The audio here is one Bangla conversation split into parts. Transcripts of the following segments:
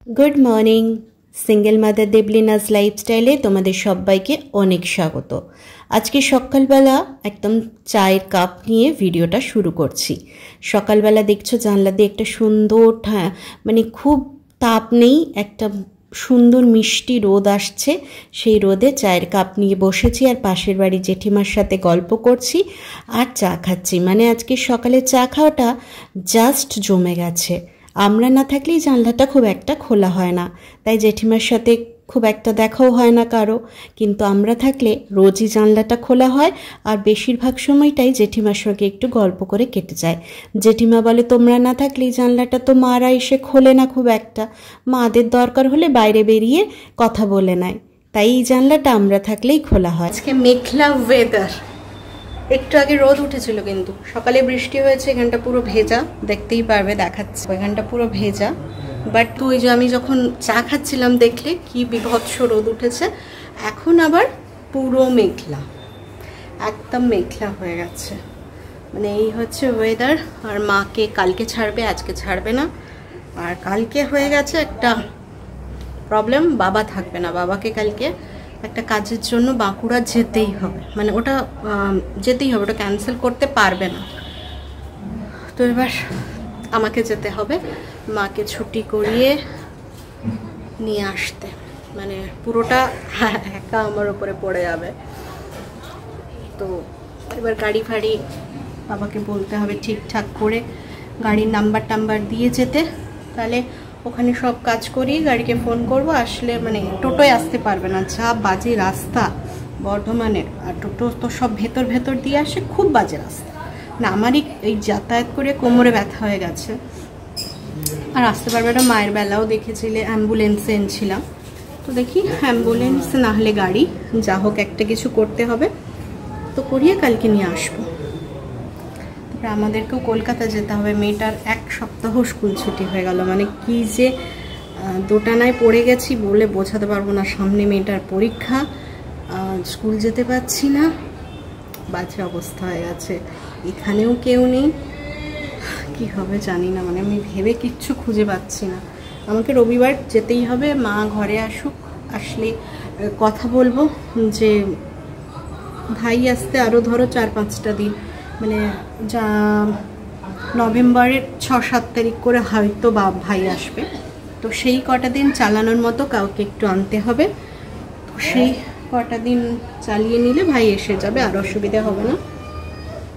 गुड मॉर्निंग सिंगल मदर देबलिनाज लाइफस्टाइले तुम्हारे सबाइके अनेक स्वागत। आज के सकालबेला एकदम चायर कप निये भिडियोटा शुरू करछि। सकालबेला देखछो जानला दिये एकटा सुंदर माने खूब ताप नेই একটা সুন্দর মিষ্টি রোদ আসছে। সেই রোদে চায়ের কাপ নিয়ে বসেছি আর পাশের বাড়ি জেঠিমার সাথে গল্প করছি আর চা খাচ্ছি। মানে আজকে সকালে চা খাওয়াটা জাস্ট জমে গেছে। আমরা না থাকলেই জানলাটা খুব একটা খোলা হয় না, তাই জেঠিমার সাথে খুব একটা দেখাও হয় না কারো, কিন্তু আমরা থাকলে রোজই জানলাটা খোলা হয় আর বেশিরভাগ সময়টাই জেঠিমার সঙ্গে একটু গল্প করে কেটে যায়। জেঠিমা বলে তোমরা না থাকলেই জানলাটা তো মারা এসে খোলে না খুব একটা, মাদের দরকার হলে বাইরে বেরিয়ে কথা বলে নেয়, তাই এই জানলাটা আমরা থাকলেই খোলা হয়। আজকে মেঘলা ওয়েদার, একটু আগে রোদ উঠেছিল কিন্তু সকালে বৃষ্টি হয়েছে। এখানটা পুরো ভেজা, দেখতেই পারবে দেখাচ্ছে, ওইখানটা পুরো ভেজা। বাট ওই যে আমি যখন চা খাচ্ছিলাম দেখলে কি বিভৎস রোদ উঠেছে। এখন আবার পুরো মেঘলা, একদম মেঘলা হয়ে গেছে। মানে এই হচ্ছে ওয়েদার। আর মাকে কালকে ছাড়বে, আজকে ছাড়বে না। আর কালকে হয়ে গেছে একটা প্রবলেম, বাবা থাকবে না। বাবাকে কালকে একটা কাজের জন্য বাঁকুড়া যেতেই হবে, মানে ওটা যেতেই হবে, ওটা ক্যান্সেল করতে পারবে না। তো এবার আমাকে যেতে হবে মাকে ছুটি করিয়ে নিয়ে আসতে। মানে পুরোটা একা আমার উপরে পড়ে যাবে। তো এবার গাড়ি ফাড়ি বাবাকে বলতে হবে ঠিকঠাক করে গাড়ির নাম্বার টাম্বার দিয়ে যেতে, তাহলে ওখানে সব কাজ করি, গাড়িকে ফোন করব আসলে। মানে টোটোয় আসতে পারবে না, যা বাজে রাস্তা বর্ধমানের। আর টোটো তো সব ভেতর ভেতর দিয়ে আসে, খুব বাজে রাস্তা। না আমারই এই যাতায়াত করে কোমরে ব্যথা হয়ে গেছে, আর আসতে পারবে না। মায়ের বেলাও দেখেছিলে অ্যাম্বুলেন্সে এনেছিলাম, তো দেখি অ্যাম্বুলেন্স না হলে গাড়ি, যা হোক একটা কিছু করতে হবে। তো করিয়ে কালকে নিয়ে আসবো। আমাদেরকেও কলকাতা যেতে হবে। মেয়েটার 1 সপ্তাহ স্কুল ছুটি হয়ে গেল। মানে কি যে দোটানায় পড়ে গেছি বলে বোঝাতে পারবো না। সামনে মেয়েটার পরীক্ষা, স্কুল যেতে পারছি না, বাজে অবস্থা হয়ে গেছে। এখানেও কেউ নেই, কি হবে জানি না। মানে আমি ভেবে কিচ্ছু খুঁজে পাচ্ছি না। আমাকে রবিবার যেতেই হবে। মা ঘরে আসুক, আসলে কথা বলবো যে ভাই আসতে আরও ধরো 4-5টা দিন, মানে যা নভেম্বরের 6-7 তারিখ করে হয়তো ভাই আসবে। তো সেই কটা দিন চালানোর মতো কাউকে একটু আনতে হবে। তো সেই কটা দিন চালিয়ে নিলে ভাই এসে যাবে, আর অসুবিধা হবে না।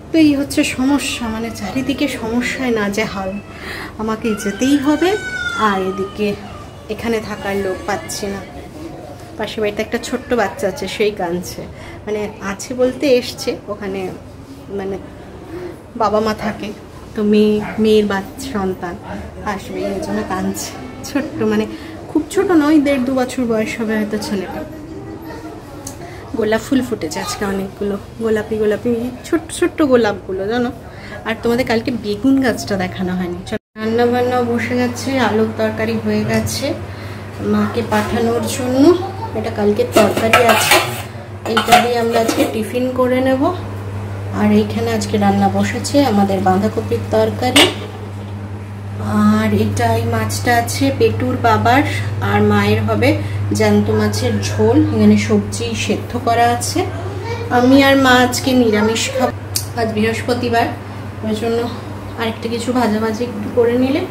তো এই হচ্ছে সমস্যা, মানে চারিদিকে সমস্যায় নাজেহাল। আমাকে যেতেই হবে, আর এদিকে এখানে থাকার লোক পাচ্ছি না। পাশের বাড়িতে একটা ছোট্ট বাচ্চা আছে, সেই কাঁদছে। মানে আছে বলতে এসছে ওখানে, মানে বাবা মা থাকে, তো মেয়ের বাচ্চা সন্তান আসবে, এই জন্য কাঁদছে। ছোট্ট, মানে খুব ছোট নয়, 1.5-2 বছর বয়স হবে হয়তো ছেলেটা। গোলাপ ফুল ফুটেছে আজকে অনেকগুলো, গোলাপি গোলাপি ছোট্ট ছোট্ট গোলাপগুলো জানো। আর তোমাদের কালকে বেগুন গাছটা দেখানো হয়নি। রান্না বান্নাও বসে গেছে, আলুর তরকারি হয়ে গেছে মাকে পাঠানোর জন্য। এটা কালকে তরকারি আছে, এইটা দিয়ে আমরা আজকে টিফিন করে নেব। আর এইখানে আজকে রান্না বসেছে আমাদের বাঁধাকপির তরকারি। আর এটা এই মাছটা আছে পেটুর বাবার, আর মায়ের হবে জ্যান্ত মাছের ঝোল। এখানে সবজি সেদ্ধ করা আছে। আমি আর মা আজকে নিরামিষ খাবো, আজ বৃহস্পতিবার, ওই জন্য আরেকটা কিছু ভাজাভাজি একটু করে নিলে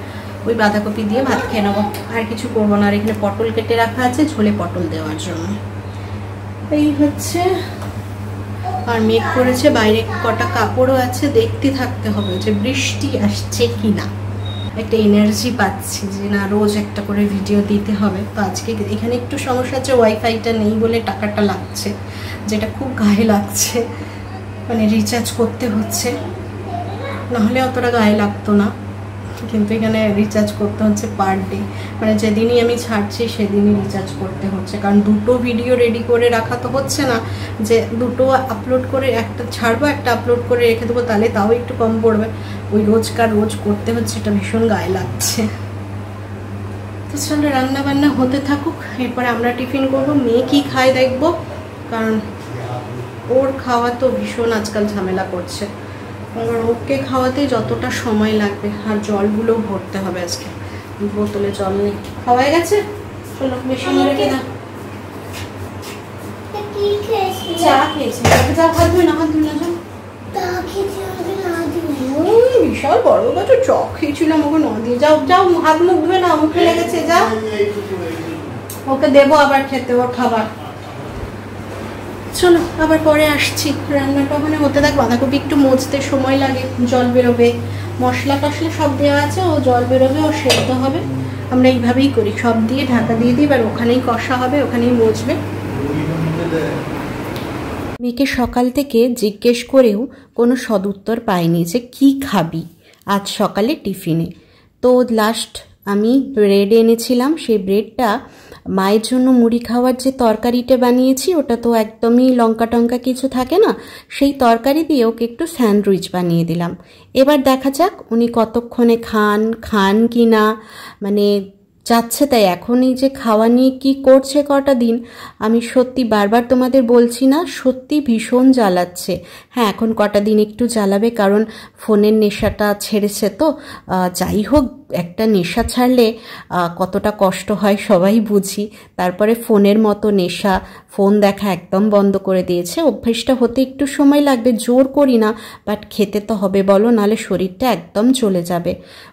ওই বাঁধাকপি দিয়ে ভাত খেয়ে নেবো। আর কিছু করবো না। আর এখানে পটল কেটে রাখা আছে ঝোলে পটল দেওয়ার জন্য। এই হচ্ছে। আর মেঘ করেছে, বাইরে কটা কাপড়ও আছে, দেখতে থাকতে হবে যে বৃষ্টি আসছে কি না। একটা এনার্জি পাচ্ছি যে না রোজ একটা করে ভিডিও দিতে হবে। তো আজকে এখানে একটু সমস্যা আছে, ওয়াইফাইটা নেই বলে টাকাটা লাগছে, যেটা খুব গায়ে লাগছে। মানে রিচার্জ করতে হচ্ছে, নাহলে অতটা গায়ে লাগতো না, কিন্তু এখানে রিচার্জ করতে হচ্ছে পার ডে। মানে যেদিনই আমি ছাড়ছি সেদিনই রিচার্জ করতে হচ্ছে, কারণ 2টো ভিডিও রেডি করে রাখা তো হচ্ছে না যে 2টো আপলোড করে একটা ছাড়বো একটা আপলোড করে রেখে দেবো, তাহলে তাও একটু কম পড়বে। ওই রোজকার রোজ করতে হচ্ছে, এটা ভীষণ গায়ে লাগছে। তো চলো রান্না বান্না হতে থাকুক, এরপরে আমরা টিফিন করবো। মেয়ে কি খায় দেখবো, কারণ ওর খাওয়া তো ভীষণ আজকাল ঝামেলা করছে। ওকে খাওয়াতে যতটা সময় লাগবে, আর জলগুলোও ভরতে হবে আজকে। বোতলে জল নেই, খাওয়া গেছে। চলো বেশি রেখে দাও। চা খেয়েছি, যা হাত ধুই না, হাত ধুই না। বিশাল বড় গাছে চা খেয়েছিলাম, ওকে না দিয়ে যাও, যাও হাত মুখ ধুয়ে না, মুখে লেগেছে, যাও। ওকে দেবো আবার খেতে ওর খাবার। চলো আবার পরে আসছি। রান্নাটা ওখানে হতে থাক, বাঁধাকপি একটু মজতে সময় লাগে, জল বেরোবে, মশলা টশলা সব দেওয়া আছে, ও জল বেরোবে, ও সেদ্ধ হবে। আমরা এইভাবেই করি, সব দিয়ে ঢাকা দিয়ে দিই, এবার ওখানেই কষা হবে, ওখানেই মজবে। মেয়েকে সকাল থেকে জিজ্ঞেস করেও কোনো সদুত্তর পাইনি যে কি খাবি আজ সকালে টিফিনে। তো লাস্ট আমি ব্রেড এনেছিলাম, সেই ব্রেডটা মায়ের জন্য মুড়ি খাওয়ার যে তরকারিটা বানিয়েছি, ওটা তো একদমই লঙ্কা টঙ্কা কিছু থাকে না, সেই তরকারি দিয়ে ওকে একটু স্যান্ডউইচ বানিয়ে দিলাম। এবার দেখা যাক উনি কতক্ষণে খান কি না, মানে যাচ্ছে তাই। এখন এই যে খাওয়া নিয়ে কী করছে কটা দিন, আমি সত্যি বারবার তোমাদের বলছি না, সত্যি ভীষণ জ্বালাচ্ছে। হ্যাঁ, এখন কটা দিন একটু জ্বালাবে, কারণ ফোনের নেশাটা ছেড়েছে তো। যাই হোক, একটা নেশা ছাড়লে কতটা কষ্ট হয় সবাই বুঝি। তারপরে ফোনের মতো নেশা, ফোন দেখা একদম বন্ধ করে দিয়েছে। অভ্যেসটা হতে একটু সময় লাগবে, জোর করি না, বাট খেতে তো হবে বলো, নাহলে শরীরটা একদম চলে যাবে।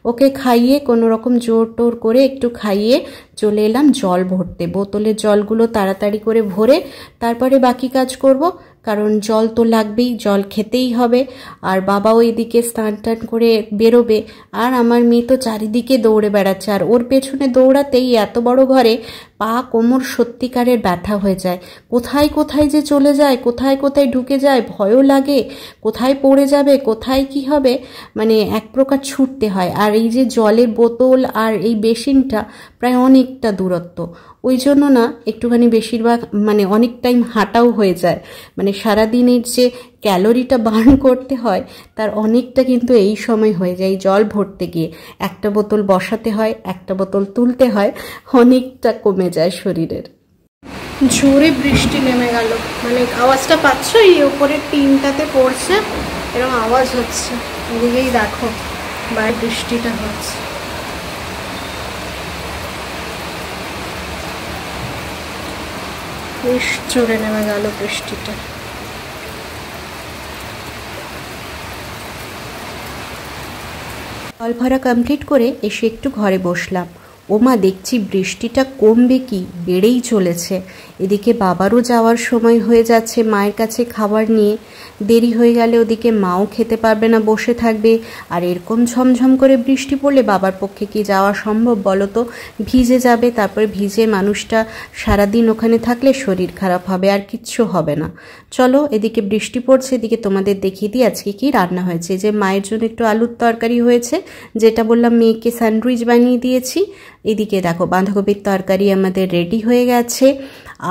ওকে খাইয়ে কোনো রকম জোর টোর করে একটু খাইয়ে চলে এলাম জল ভরতে। বোতলের জলগুলো তাড়াতাড়ি করে ভরে তারপরে বাকি কাজ করব, কারণ জল তো লাগবেই, জল খেতেই হবে। আর বাবাও এদিকে স্নান টান করে বেরোবে, আর আমার মেয়ে তো চারিদিকে দৌড়ে বেড়াচ্ছে, আর ওর পেছনে দৌড়াতেই এত বড় ঘরে পা কোমর সত্যিকারের ব্যথা হয়ে যায়। কোথায় কোথায় যে চলে যায়, কোথায় কোথায় ঢুকে যায়, ভয়ও লাগে, কোথায় পড়ে যাবে, কোথায় কি হবে, মানে এক প্রকার ছুটতে হয়। আর এই যে জলের বোতল আর এই বেসিনটা প্রায় অনেকটা দূরত্ব, ওই জন্য না একটুখানি বেশিরভাগ মানে অনেক টাইম হাঁটাও হয়ে যায়। মানে সারাদিনের যে ক্যালোরিটা বার্ন করতে হয় তার অনেকটা কিন্তু এই সময় হয়ে যায়, জল ভরতে গিয়ে। একটা বোতল বসাতে হয়, একটা বোতল তুলতে হয়, অনেকটা কমে যায় শরীরের। জোরে বৃষ্টি নেমে গেল, মানে আওয়াজটা পাচ্ছ, এই ওপরের টিনটাতে পড়ছে, এরকম আওয়াজ হচ্ছে। এদিকেই দেখো বাইরে বৃষ্টিটা হচ্ছে। বেশ জোরে নেমে গেল বৃষ্টিটা। জল ভরা কমপ্লিট করে এসে একটু ঘরে বসলাম। ওমা, দেখছি বৃষ্টিটা কমবে কি, বেড়েই চলেছে। এদিকে বাবারও যাওয়ার সময় হয়ে যাচ্ছে মায়ের কাছে খাবার নিয়ে। দেরি হয়ে গেলে ওদিকে মাও খেতে পারবে না, বসে থাকবে। আর এরকম ঝমঝম করে বৃষ্টি পড়লে বাবার পক্ষে কি যাওয়া সম্ভব বলো তো? ভিজে যাবে, তারপরে ভিজে মানুষটা সারাদিন ওখানে থাকলে শরীর খারাপ হবে, আর কিচ্ছু হবে না। চলো, এদিকে বৃষ্টি পড়ছে, এদিকে তোমাদের দেখিয়ে দিই আজকে কি রান্না হয়েছে। যে মায়ের জন্য একটু আলুর তরকারি হয়েছে, যেটা বললাম মেয়েকে স্যান্ডউইচ বানিয়ে দিয়েছি। এদিকে দেখো বাঁধাকপির তরকারি আমাদের রেডি হয়ে গেছে,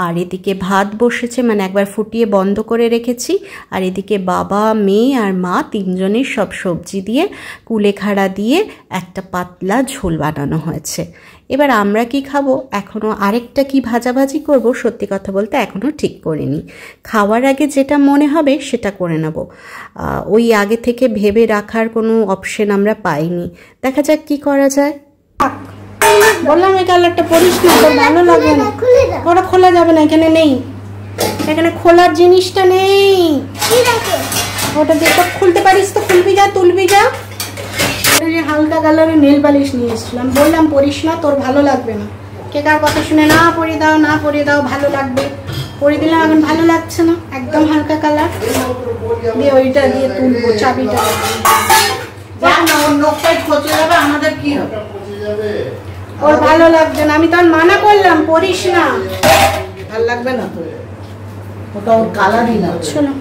আর এদিকে ভাত বসেছে, মানে একবার ফুটিয়ে বন্ধ করে রেখেছি। আর এদিকে বাবা, মেয়ে আর মা তিনজনের সব সবজি দিয়ে কুলেখাড়া দিয়ে একটা পাতলা ঝোল বানানো হয়েছে। এবার আমরা কি খাবো, এখনও আরেকটা কি ভাজাভাজি করব, সত্যি কথা বলতে এখনও ঠিক করিনি। খাওয়ার আগে যেটা মনে হবে সেটা করে নেব, ওই আগে থেকে ভেবে রাখার কোনো অপশন আমরা পাইনি। দেখা যাক কি করা যায়। বললাম এই কালারটা পরিস না, তোর ভালো লাগবে না, ওটা খোলা যাবে না, এখানে নেই, এখানে খোলার জিনিসটা নেই। ওটা দিয়ে তো খুলতে পারিস, তো খুলবি যা, তুলবি যা। হালকা কালারের নেল পালিশ নিয়ে এসেছিলাম, বললাম পরিস না, তোর ভালো লাগবে না। কে কার কথা শুনে না পরিয়ে দাও, না পরিয়ে দাও, ভালো লাগবে। পরিয়ে দিলাম, এখন ভালো লাগছে না, একদম হালকা কালার দিয়ে ওইটা দিয়ে তুলবো চাবিটা। আমাদের কি হবে, ওর ভালো লাগবে না, আমি তখন মানা করলাম পরিস না, ভালো লাগবে না তো, ওটা ওর কালারই না। চলো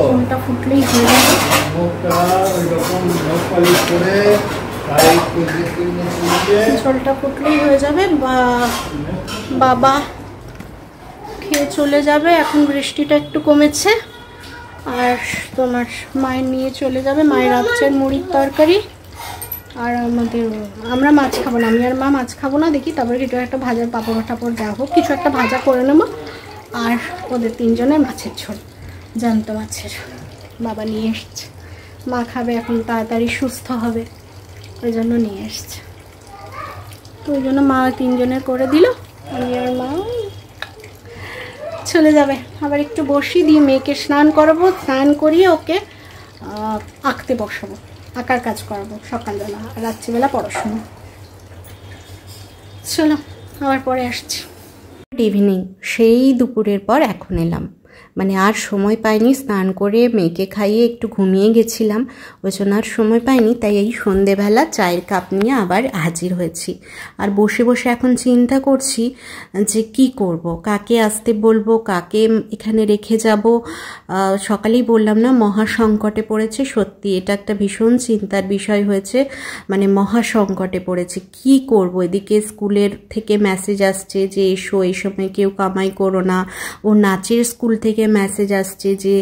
ফোনটা ফুটলেই হয়ে যাবে, ঝোলটা ফুটলেই হয়ে যাবে। বাবা খেয়ে চলে যাবে, এখন বৃষ্টিটা একটু কমেছে। আর তোমার মায়ের নিয়ে চলে যাবে, মায়ের রাত্রের মুড়ির তরকারি। আর আমরা মাছ খাবো না, আমি আর মা মাছ খাবো না। দেখি তারপরে কিছু একটা ভাজার পাঁপড় টাপড় যা হোক কিছু একটা ভাজা করে নেবো। আর ওদের তিনজনের মাছের ঝোল, জ্যান্ত মাছের, বাবা নিয়ে এসছে। মা খাবে, এখন তাড়াতাড়ি সুস্থ হবে, ওই জন্য নিয়ে এসছে। তো ওই জন্য মা 3 জনের করে দিল, আমি আর মা চলে যাবে। আবার একটু বসি দিয়ে মেয়েকে স্নান করাবো, স্নান করিয়ে ওকে আঁকতে বসাবো, আঁকার কাজ করাবো সকালবেলা, আর রাত্রিবেলা পড়াশোনা। চলো আবার পরে আসছি। Good evening. সেই দুপুরের পর এখন এলাম, মানে আর সময় পাইনি, স্নান করে মেয়েকে খাইয়ে একটু ঘুমিয়ে গেছিলাম, ওই জন্য আর সময় পাইনি। তাই এই সন্ধেবেলা চায়ের কাপ নিয়ে আবার হাজির হয়েছি। আর বসে বসে এখন চিন্তা করছি যে কি করব, কাকে আসতে বলবো, কাকে এখানে রেখে যাব। সকালেই বললাম না, মহা সংকটে পড়েছে। সত্যি এটা একটা ভীষণ চিন্তার বিষয় হয়েছে, মানে মহা সংকটে পড়েছে। কি করব, এদিকে স্কুলের থেকে মেসেজ আসছে যে এসো, এই সময় কেউ কামাই করো না। ও নাচের স্কুল থেকে মেসেজ আসছে যে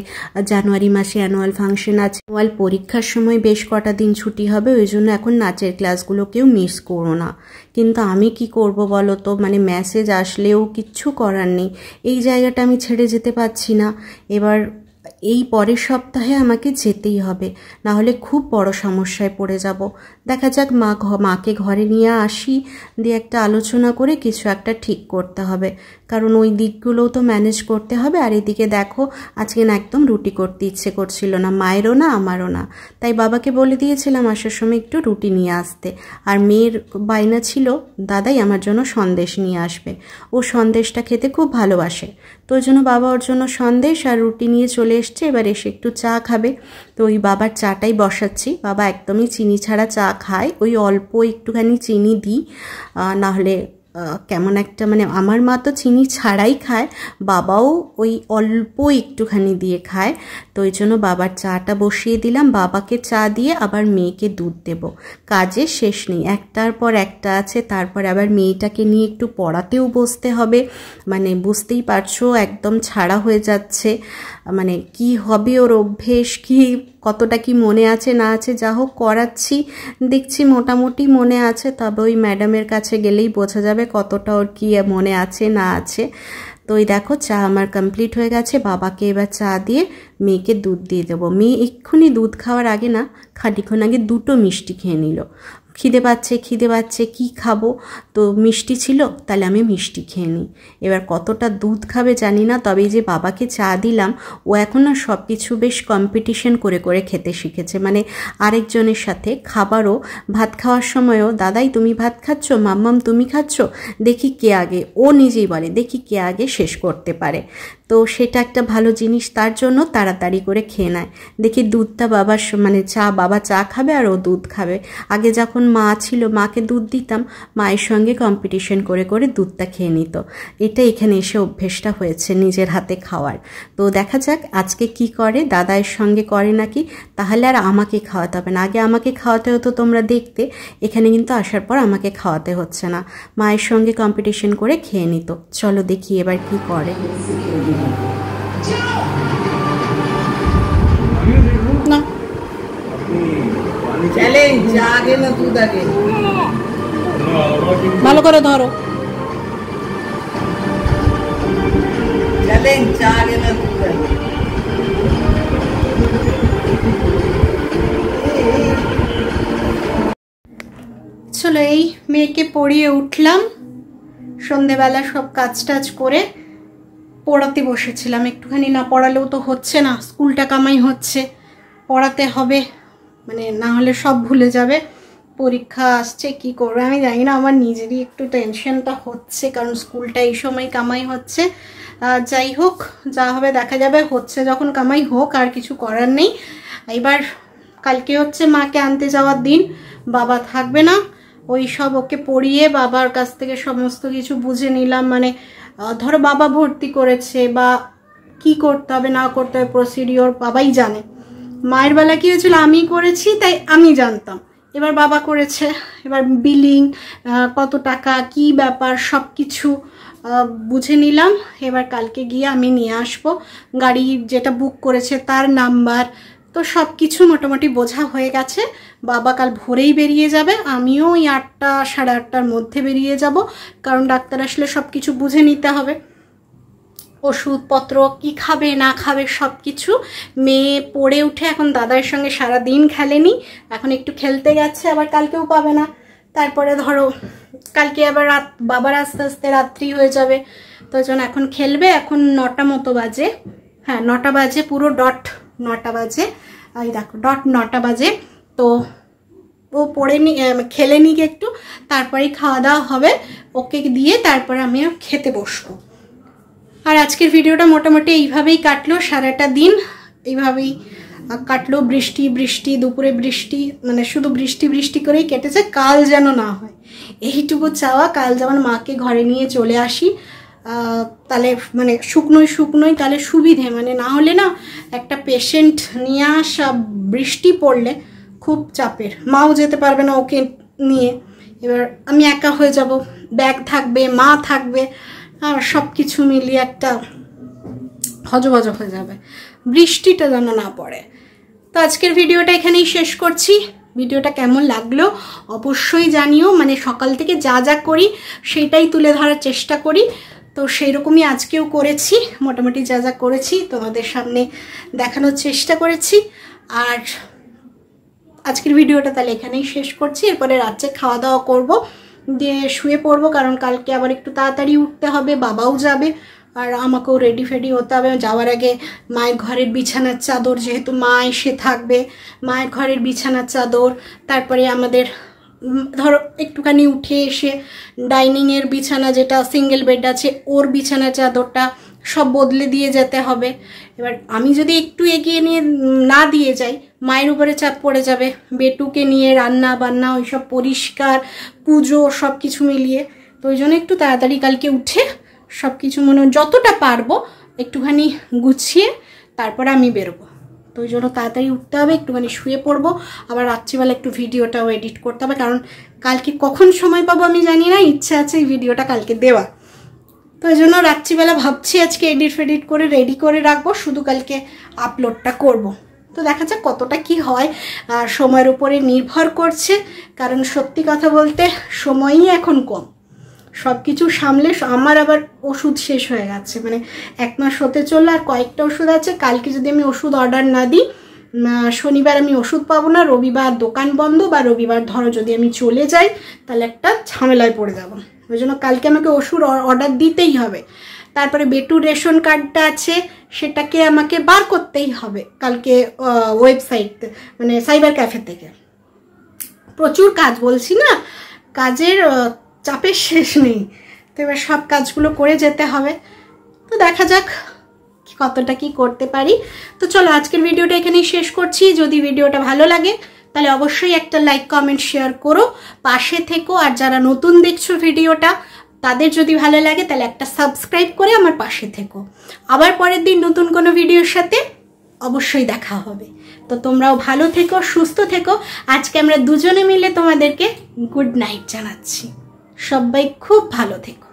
জানুয়ারি মাসে অ্যানুয়াল ফাংশন আছে, অ্যানুয়াল পরীক্ষার সময় বেশ কটা দিন ছুটি হবে, ওই জন্য এখন নাচের ক্লাসগুলোকেও মিস করো না। কিন্তু আমি কি করব বলো তো, মানে মেসেজ আসলেও কিচ্ছু করার নেই। এই জায়গাটা আমি ছেড়ে যেতে পারছি না। এবার এই পরের সপ্তাহে আমাকে যেতেই হবে, না হলে খুব বড় সমস্যায় পড়ে যাব। দেখা যাক, মাকে ঘরে নিয়ে আসি, দিয়ে একটা আলোচনা করে কিছু একটা ঠিক করতে হবে, কারণ ওই দিকগুলোও তো ম্যানেজ করতে হবে। আর এদিকে দেখো, আজকে না একদম রুটি করতে ইচ্ছে করছিল না, মায়েরও না আমারও না। তাই বাবাকে বলে দিয়েছিলাম আসার সময় একটু রুটি নিয়ে আসতে। আর মেয়ের বায়না ছিল দাদাই আমার জন্য সন্দেশ নিয়ে আসবে, ও সন্দেশটা খেতে খুব ভালোবাসে। তো ওই জন্য বাবা ওর জন্য সন্দেশ আর রুটি নিয়ে চলে এসছে। এবার এসে একটু চা খাবে, তো ওই বাবার চাটাই বসাচ্ছি। বাবা একদমই চিনি ছাড়া চা খায়, ওই অল্প একটুখানি চিনি দিই, নাহলে কেমন একটা, মানে আমার মা তো চিনি ছাড়াই খায়, বাবাও ওই অল্প একটুখানি দিয়ে খায়। তো ওই জন্য বাবার চাটা বসিয়ে দিলাম, বাবাকে চা দিয়ে আবার মেয়েকে দুধ দেব। কাজের শেষ নেই, একটার পর একটা আছে। তারপরে আবার মেয়েটাকে নিয়ে একটু পড়াতেও বসতে হবে, মানে বুঝতেই পারছো একদম ছাড়া হয়ে যাচ্ছে। মানে কি হবে ওর অভ্যেস, কি কতটা কি মনে আছে না আছে, যা হোক করাচ্ছি, দেখছি মোটামুটি মনে আছে। তবে ওই ম্যাডামের কাছে গেলেই বোঝা যাবে কতটা ওর কি মনে আছে না আছে। তো ওই দেখো চা আমার কমপ্লিট হয়ে গেছে, বাবাকে এবার চা দিয়ে মেয়েকে দুধ দিয়ে দেবো। মেয়ে এক্ষুনি দুধ খাওয়ার আগে না, খানিকক্ষণ আগে 2টো মিষ্টি খেয়ে নিল। খিদে পাচ্ছে কি খাবো, তো মিষ্টি ছিল, তাহলে আমি মিষ্টি খেয়ে নিই। এবার কতটা দুধ খাবে জানি না, তবে এই যে বাবাকে চা দিলাম, ও এখন না সব কিছু বেশ কম্পিটিশন করে করে খেতে শিখেছে। মানে আরেকজনের সাথে খাবারও, ভাত খাওয়ার সময়ও দাদাই তুমি ভাত খাচ্ছ, মাম্মাম তুমি খাচ্ছ, দেখি কে আগে, ও নিজেই বলে দেখি কে আগে শেষ করতে পারে। তো সেটা একটা ভালো জিনিস, তার জন্য তাড়াতাড়ি করে খেয়ে নেয়। দেখি দুধটা বাবার, মানে বাবা চা খাবে আর ও দুধ খাবে। আগে যখন মা ছিল, মাকে দুধ দিতাম, মায়ের সঙ্গে কম্পিটিশন করে করে দুধটা খেয়ে নিত। এটা এখানে এসে অভ্যেসটা হয়েছে নিজের হাতে খাওয়ার। তো দেখা যাক আজকে কি করে, দাদায়ের সঙ্গে করে নাকি, তাহলে আর আমাকে খাওয়াতে হবে না। আগে আমাকে খাওয়াতে হতো, তোমরা দেখতে, এখানে কিন্তু আসার পর আমাকে খাওয়াতে হচ্ছে না, মায়ের সঙ্গে কম্পিটিশন করে খেয়ে নিত। চলো দেখি এবার কি করে। না চ্যালেঞ্জ, আগে না দুধ আগে, ভালো করে ধরো, চ্যালেঞ্জ আগে না দুধ আগে। চলো এই মেয়েকে পড়িয়ে উঠলাম, সন্ধেবেলা সব কাজ টাজ করে পড়াতে বসেছিলাম। একটুখানি না পড়ালেও তো হচ্ছে না, স্কুলটা কামাই হচ্ছে, পড়াতে হবে, মানে না হলে সব ভুলে যাবে। পরীক্ষা আসছে, কি করবে আমি জানি না, আমার নিজেরই একটু টেনশনটা হচ্ছে, কারণ স্কুলটা এই সময় কামাই হচ্ছে। যাই হোক, যা হবে দেখা যাবে, হচ্ছে যখন কামাই হোক, আর কিছু করার নেই। এবার কালকে হচ্ছে মাকে আনতে যাওয়ার দিন, বাবা থাকবে না, ওই সব ওকে পড়িয়ে বাবার কাছ থেকে সমস্ত কিছু বুঝে নিলাম। মানে ধরো বাবা ভর্তি করেছে বা কি করতে হবে না করতে হবে প্রসিডিওর বাবাই জানে। মায়ের বেলা কি হয়েছিল, আমি করেছি তাই আমি জানতাম, এবার বাবা করেছে, এবার বিলিং কত টাকা কি ব্যাপার সব কিছু বুঝে নিলাম। এবার কালকে গিয়ে আমি নিয়ে আসবো, গাড়ি যেটা বুক করেছে তার নাম্বার, তো সব কিছু মোটামুটি বোঝা হয়ে গেছে। বাবা কাল ভোরেই বেরিয়ে যাবে, আমিও ওই 8টা সাড়ে 8টার মধ্যে বেরিয়ে যাব, কারণ ডাক্তার আসলে সব কিছু বুঝে নিতে হবে, ওষুধপত্র কি খাবে না খাবে সব কিছু। মেয়ে পড়ে উঠে এখন দাদার সঙ্গে সারা দিন খেলেনি, এখন একটু খেলতে গেছে, আবার কালকেও পাবে না, তারপরে ধরো কালকে আবার রাত, বাবার আস্তে আস্তে রাত্রি হয়ে যাবে, তো জন্য এখন খেলবে। এখন 9টা মতো বাজে, হ্যাঁ 9টা বাজে, পুরো ডট 9টা বাজে, এই দেখো ডট 9টা বাজে। তো ও পড়ে নি, খেলে নিক একটু, তারপরেই খাওয়া দাওয়া হবে, ওকে দিয়ে তারপরে আমি খেতে বসবো। আর আজকের ভিডিওটা মোটামুটি এইভাবেই কাটলো, সারাটা দিন এইভাবেই কাটলো। বৃষ্টি বৃষ্টি, দুপুরে বৃষ্টি, মানে শুধু বৃষ্টি বৃষ্টি করেই কেটেছে। কাল যেন না হয় এইটুকু চাওয়া, কাল যেমন মাকে ঘরে নিয়ে চলে আসি, তাহলে মানে শুকনোই তাহলে সুবিধে, মানে না হলে না একটা পেশেন্ট নিয়ে আসা বৃষ্টি পড়লে খুব চাপের, মাও যেতে পারবে না ওকে নিয়ে, এবার আমি একা হয়ে যাব, ব্যাগ থাকবে, মা থাকবে, আর সব কিছু মিলিয়ে একটা হজবজ হয়ে যাবে, বৃষ্টিটা যেন না পড়ে। তো আজকের ভিডিওটা এখানেই শেষ করছি। ভিডিওটা কেমন লাগলো অবশ্যই জানিও, মানে সকাল থেকে যা যা করি সেটাই তুলে ধরার চেষ্টা করি, তো সেই রকমই আজকেও করেছি, মোটামুটি যা যা করেছি তোমাদের সামনে দেখানোর চেষ্টা করেছি। আর আজকের ভিডিওটা তাহলে এখানেই শেষ করছি, এরপরে রাত্রে খাওয়া দাওয়া করব, দিয়ে শুয়ে পড়বো, কারণ কালকে আবার একটু তাড়াতাড়ি উঠতে হবে, বাবাও যাবে আর আমাকেও রেডি ফেডি হতে হবে। যাওয়ার আগে মায়ের ঘরের বিছানার চাদর, যেহেতু মা এসে থাকবে, মায়ের ঘরের বিছানার চাদর, তারপরে আমাদের ধরো একটুখানি উঠে এসে ডাইনিংয়ের বিছানা, যেটা সিঙ্গেল বেড আছে, ওর বিছানার চাদরটা সব বদলে দিয়ে যেতে হবে। এবার আমি যদি একটু এগিয়ে নিয়ে না দিয়ে যাই, মায়ের উপরে চাপ পড়ে যাবে, বেটুকে নিয়ে রান্না বান্না ওইসব পরিষ্কার, পুজো, সব কিছু মিলিয়ে। তো ওই জন্য একটু তাড়াতাড়ি কালকে উঠে সব কিছু মনে যতটা পারবো একটুখানি গুছিয়ে তারপরে আমি বেরোবো। তো ওই জন্য তাড়াতাড়ি উঠতে হবে, একটুখানি শুয়ে পড়বো, আবার রাত্রিবেলা একটু ভিডিওটাও এডিট করতে হবে, কারণ কালকে কখন সময় পাবো আমি জানি না, ইচ্ছা আছে এই ভিডিওটা কালকে দেওয়া। তো ওই জন্য রাত্রিবেলা ভাবছি আজকে এডিট ফেডিট করে রেডি করে রাখবো, শুধু কালকে আপলোডটা করব। তো দেখা যাক কতটা কি হয়, সময়ের উপরে নির্ভর করছে, কারণ সত্যি কথা বলতে সময়ই এখন কম, সব কিছু সামলে। আমার আবার ওষুধ শেষ হয়ে গেছে, মানে 1 মাস হতে চললো, আর কয়েকটা ওষুধ আছে। কালকে যদি আমি ওষুধ অর্ডার না দিই, শনিবার আমি ওষুধ পাবো না, রবিবার দোকান বন্ধ, বা রবিবার ধরো যদি আমি চলে যাই তাহলে একটা ঝামেলায় পড়ে যাবো। ওই জন্য কালকে আমাকে ওষুধ অর্ডার দিতেই হবে। তারপরে বেটুর রেশন কার্ডটা আছে, সেটাকে আমাকে বার করতেই হবে কালকে ওয়েবসাইট, মানে সাইবার ক্যাফে থেকে। প্রচুর কাজ, বলছি না কাজের চাপের শেষ নেই, তো এবার সব কাজগুলো করে যেতে হবে। তো দেখা যাক কতটা কি করতে পারি। তো চলো আজকের ভিডিওটা এখানেই শেষ করছি। যদি ভিডিওটা ভালো লাগে তাহলে অবশ্যই একটা লাইক কমেন্ট শেয়ার করো, পাশে থেকো। আর যারা নতুন দেখছো ভিডিওটা, তাদের যদি ভালো লাগে তাহলে একটা সাবস্ক্রাইব করে আমার পাশে থেকো। আবার পরের দিন নতুন কোনো ভিডিওর সাথে অবশ্যই দেখা হবে। তো তোমরাও ভালো থেকো, সুস্থ থেকো। আজকে আমরা দুজনে মিলে তোমাদেরকে গুড নাইট জানাচ্ছি। সবাই খুব ভালো থেকো।